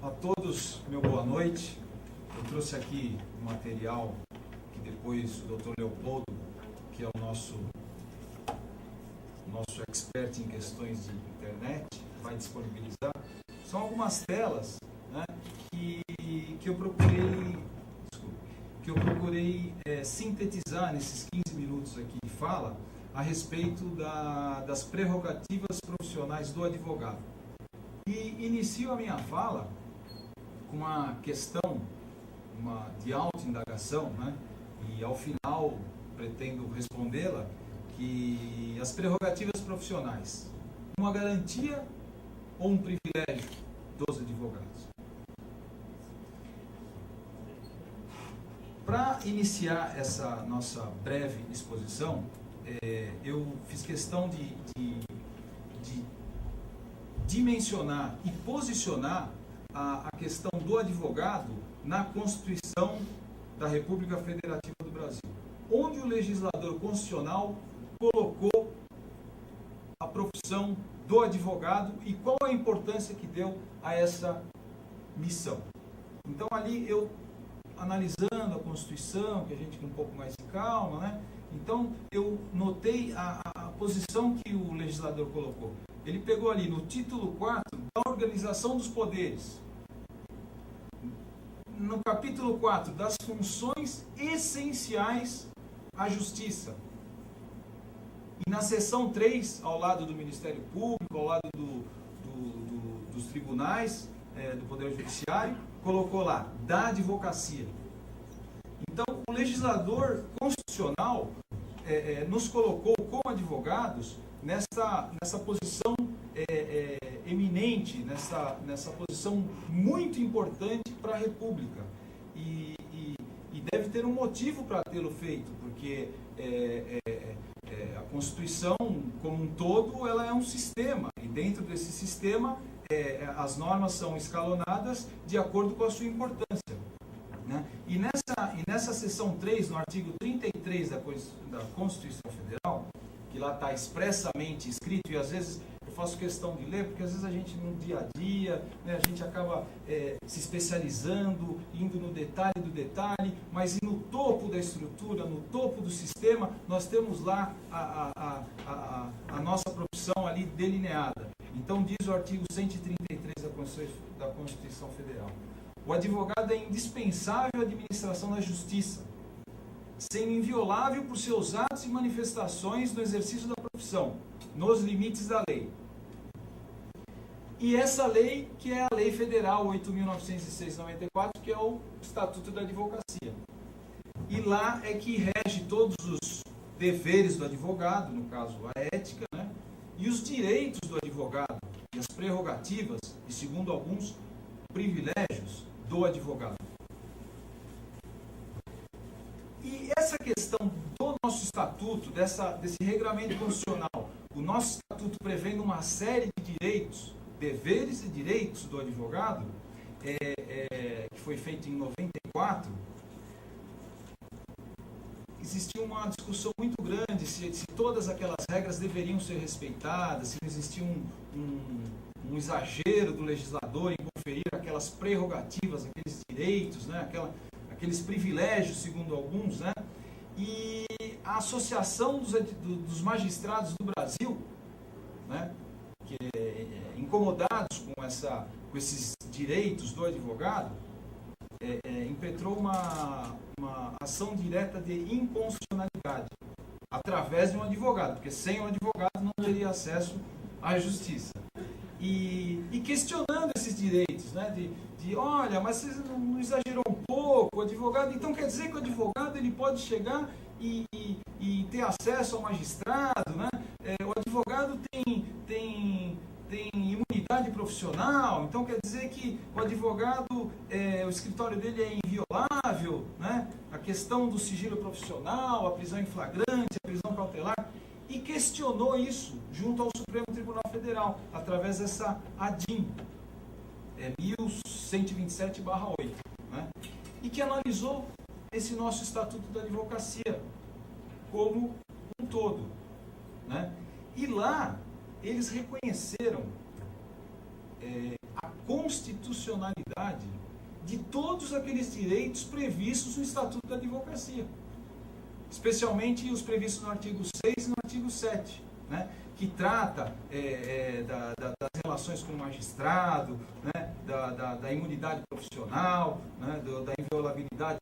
A todos, meu boa noite. Eu trouxe aqui um material que depois o Dr. Leopoldo, que é o nosso expert em questões de internet, vai disponibilizar. São algumas telas, né, que eu procurei sintetizar nesses 15 minutos aqui de fala a respeito das prerrogativas profissionais do advogado. E inicio a minha fala com uma questão de autoindagação, né? E ao final pretendo respondê-la, que as prerrogativas profissionais, uma garantia ou um privilégio dos advogados? Para iniciar essa nossa breve exposição, eu fiz questão de dimensionar e posicionar a questão do advogado na Constituição da República Federativa do Brasil, onde o legislador constitucional colocou a profissão do advogado e qual a importância que deu a essa missão. Então ali eu, analisando a Constituição, que a gente com um pouco mais de calma, né? Então eu notei a posição que o legislador colocou. Ele pegou ali no título 4 da Organização dos Poderes, no capítulo 4 das funções essenciais à Justiça, e na seção 3, ao lado do Ministério Público, ao lado dos tribunais, do Poder Judiciário, colocou lá, da Advocacia. Então, o legislador constitucional nos colocou como advogados nessa posição eminente, nessa posição muito importante para a República. E deve ter um motivo para tê-lo feito, porque a Constituição, como um todo, ela é um sistema, e dentro desse sistema as normas são escalonadas de acordo com a sua importância, né? E nessa seção 3, no artigo 33 da Constituição Federal, que lá está expressamente escrito, e às vezes eu faço questão de ler, porque às vezes a gente no dia a dia, né, a gente acaba se especializando, indo no detalhe do detalhe, mas no topo da estrutura, no topo do sistema, nós temos lá a nossa profissão ali delineada. Então diz o artigo 133 da Constituição Federal: o advogado é indispensável à administração da justiça, sendo inviolável por seus atos e manifestações no exercício da profissão, nos limites da lei. E essa lei, que é a Lei Federal 8.906/94, que é o Estatuto da Advocacia. E lá é que rege todos os deveres do advogado, no caso a ética, né? E os direitos do advogado, e as prerrogativas, e segundo alguns, privilégios do advogado. E essa questão do nosso estatuto, desse regramento constitucional, o nosso estatuto prevendo uma série de direitos, deveres e direitos do advogado, que foi feito em 94, existia uma discussão muito grande se todas aquelas regras deveriam ser respeitadas, se existia um exagero do legislador em conferir aquelas prerrogativas, aqueles direitos, né, aqueles privilégios, segundo alguns, né? E a Associação dos Magistrados do Brasil, né, que incomodados com esses direitos do advogado, impetrou uma ação direta de inconstitucionalidade através de um advogado, porque sem um advogado não teria acesso à justiça. E questionando esses direitos, né, olha, mas você não exagerou um pouco, o advogado, então quer dizer que o advogado ele pode chegar e ter acesso ao magistrado, né? O advogado tem imunidade profissional, então quer dizer que o advogado, o escritório dele é inviolável, né? A questão do sigilo profissional, a prisão em flagrante, a prisão cautelar, e questionou isso junto ao Supremo Tribunal Federal, através dessa ADIM, 1127/8, né? E que analisou esse nosso Estatuto da Advocacia como um todo, né? E lá eles reconheceram a constitucionalidade efetividade de todos aqueles direitos previstos no Estatuto da Advocacia, especialmente os previstos no artigo 6 e no artigo 7, né, que trata das relações com o magistrado, né, da imunidade profissional, né, da inviolabilidade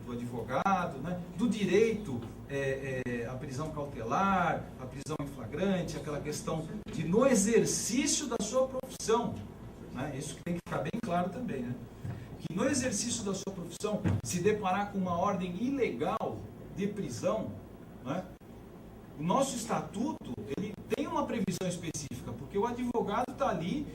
do advogado, né, do direito à prisão cautelar, à prisão em flagrante, aquela questão de no exercício da sua profissão, né, isso que tem que ficar bem claro também, né, que no exercício da sua profissão, se deparar com uma ordem ilegal de prisão, né, o nosso estatuto ele tem uma previsão específica, porque o advogado está ali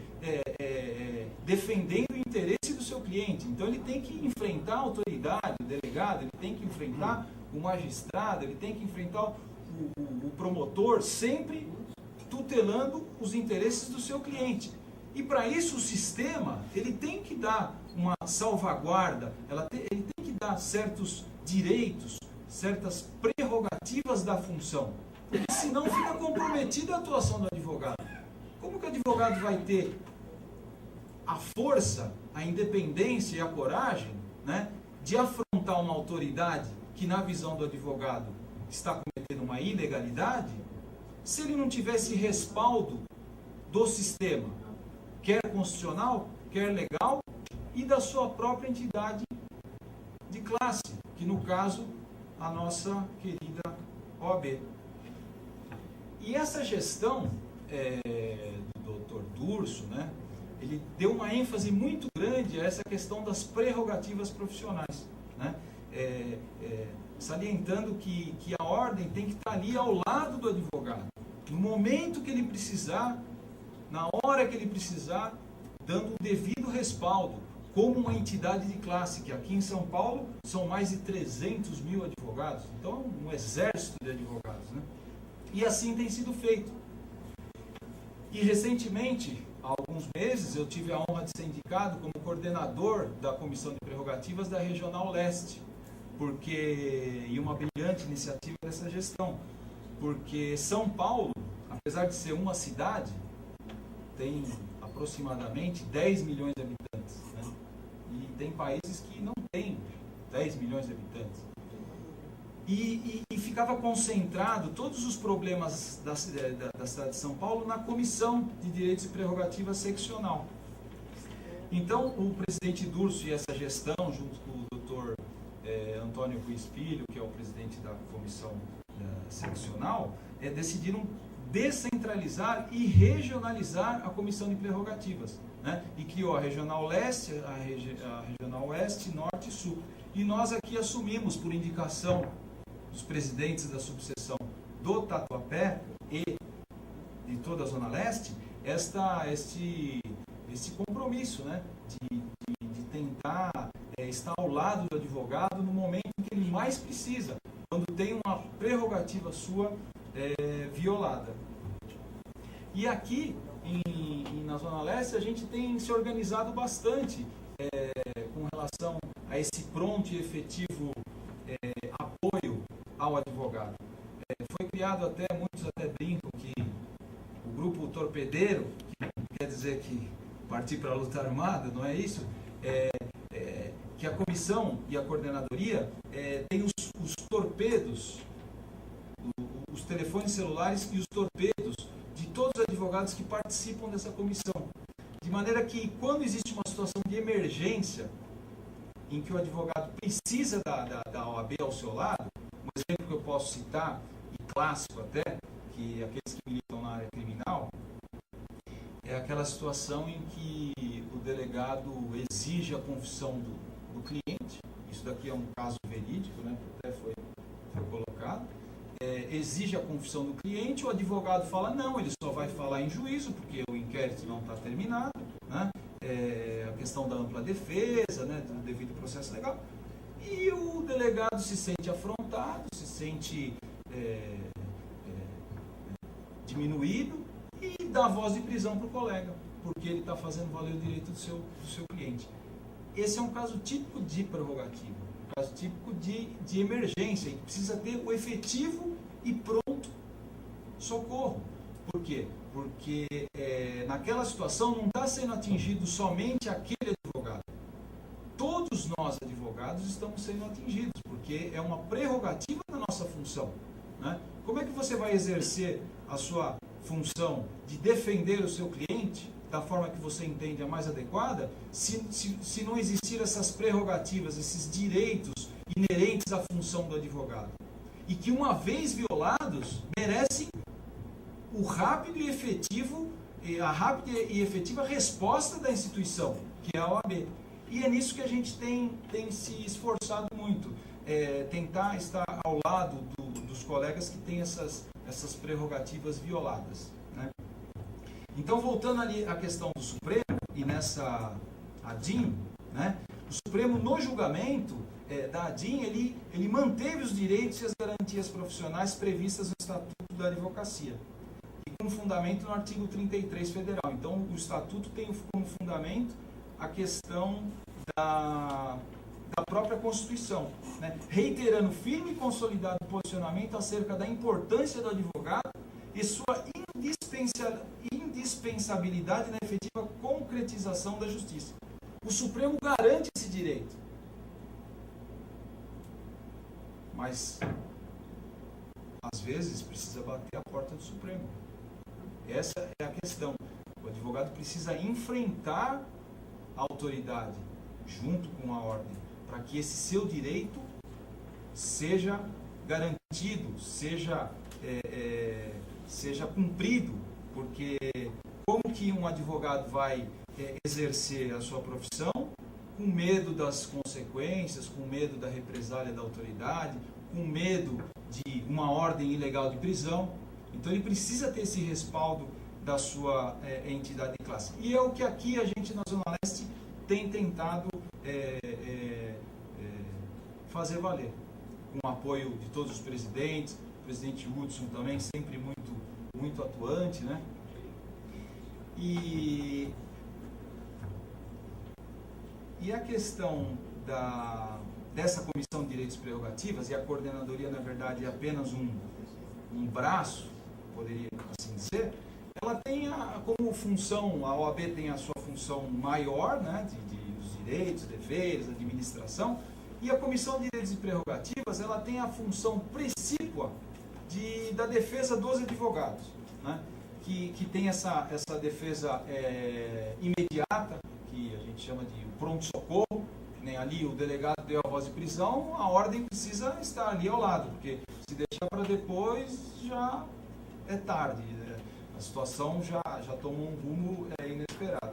defendendo o interesse do seu cliente, então ele tem que enfrentar a autoridade, o delegado, ele tem que enfrentar o magistrado, ele tem que enfrentar o promotor, sempre tutelando os interesses do seu cliente. E para isso o sistema ele tem que dar uma salvaguarda, ele tem que dar certos direitos, certas prerrogativas da função, porque senão fica comprometida a atuação do advogado. Como que o advogado vai ter a força, a independência e a coragem, né, de afrontar uma autoridade que, na visão do advogado, está cometendo uma ilegalidade, se ele não tivesse respaldo do sistema, quer constitucional, quer legal, e da sua própria entidade de classe, que no caso, a nossa querida OAB. E essa gestão do Dr. Durso, né, ele deu uma ênfase muito grande a essa questão das prerrogativas profissionais, né, salientando que a ordem tem que estar ali ao lado do advogado, no momento que ele precisar, na hora que ele precisar, dando o devido respaldo, como uma entidade de classe, que aqui em São Paulo são mais de 300 mil advogados, então um exército de advogados, né? E assim tem sido feito. E recentemente, há alguns meses, eu tive a honra de ser indicado como coordenador da Comissão de Prerrogativas da Regional Leste, e uma brilhante iniciativa dessa gestão, porque São Paulo, apesar de ser uma cidade, tem aproximadamente 10 milhões de habitantes, né? E tem países que não têm 10 milhões de habitantes. E ficava concentrado todos os problemas da cidade de São Paulo na Comissão de Direitos e Prerrogativas Seccional. Então, o presidente Durso e essa gestão, junto com o Dr. Antônio Ruiz Filho, que é o presidente da Comissão Seccional, decidiram descentralizar e regionalizar a Comissão de Prerrogativas, né? E criou a Regional Leste, a Regional Oeste, Norte e Sul. E nós aqui assumimos, por indicação dos presidentes da subseção do Tatuapé e de toda a Zona Leste, este compromisso, né, de tentar estar ao lado do advogado no momento em que ele mais precisa, quando tem uma prerrogativa sua violada. E aqui, na Zona Leste, a gente tem se organizado bastante com relação a esse pronto e efetivo apoio ao advogado. Foi criado muitos até brincam que o grupo torpedeiro, que quer dizer que partir para a luta armada, não é isso? Que a comissão e a coordenadoria tem os torpedos, os telefones celulares e os torpedos de todos os advogados que participam dessa comissão. De maneira que, quando existe uma situação de emergência, em que o advogado precisa da OAB ao seu lado, um exemplo que eu posso citar, e clássico até, que aqueles que militam na área criminal, é aquela situação em que o delegado exige a confissão do cliente, isso daqui é um caso verídico, né, que até foi colocado, exige a confissão do cliente, o advogado fala não, ele só vai falar em juízo, porque o inquérito não está terminado, né? A questão da ampla defesa, né, do devido processo legal, e o delegado se sente afrontado, se sente diminuído e dá voz de prisão para o colega, porque ele está fazendo valer o direito do seu cliente. Esse é um caso típico de prerrogativa, um caso típico de emergência, que precisa ter o efetivo e pronto socorro. Por quê? Porque naquela situação não está sendo atingido somente aquele advogado, nós, advogados, estamos sendo atingidos, porque é uma prerrogativa da nossa função, né? Como é que você vai exercer a sua função de defender o seu cliente da forma que você entende a mais adequada, se não existir essas prerrogativas, esses direitos inerentes à função do advogado? E que, uma vez violados, merecem o rápido e efetivo, a rápida e efetiva resposta da instituição, que é a OAB. E é nisso que a gente tem se esforçado muito, tentar estar ao lado dos colegas que têm essas prerrogativas violadas, né? Então, voltando ali à questão do Supremo, e nessa ADIM, né, o Supremo, no julgamento da ADIM, ele manteve os direitos e as garantias profissionais previstas no Estatuto da Advocacia, e com fundamento no artigo 33 federal. Então, o Estatuto tem como fundamento a questão da própria Constituição, né, reiterando firme e consolidado posicionamento acerca da importância do advogado e sua indispensabilidade na efetiva concretização da justiça. O Supremo garante esse direito, mas às vezes precisa bater a porta do Supremo. Essa é a questão. O advogado precisa enfrentar a autoridade junto com a ordem, para que esse seu direito seja garantido, seja cumprido, porque como que um advogado vai exercer a sua profissão com medo das consequências, com medo da represália da autoridade, com medo de uma ordem ilegal de prisão? Então ele precisa ter esse respaldo da sua entidade de classe. E é o que aqui a gente na Zona Leste tem tentado fazer valer, com o apoio de todos os presidentes, o presidente Hudson também, sempre muito atuante, né? E a questão dessa Comissão de Direitos e Prerrogativas, e a coordenadoria, na verdade, é apenas um braço, poderia assim dizer, ela tem como função, a OAB tem a sua função maior, né, os direitos, deveres, administração, e a Comissão de Direitos e Prerrogativas, ela tem a função precípua da defesa dos advogados, né, que tem essa defesa imediata, que a gente chama de pronto-socorro, que nem ali o delegado deu a voz de prisão, a ordem precisa estar ali ao lado, porque se deixar para depois já é tarde, né? A situação já tomou um rumo inesperado.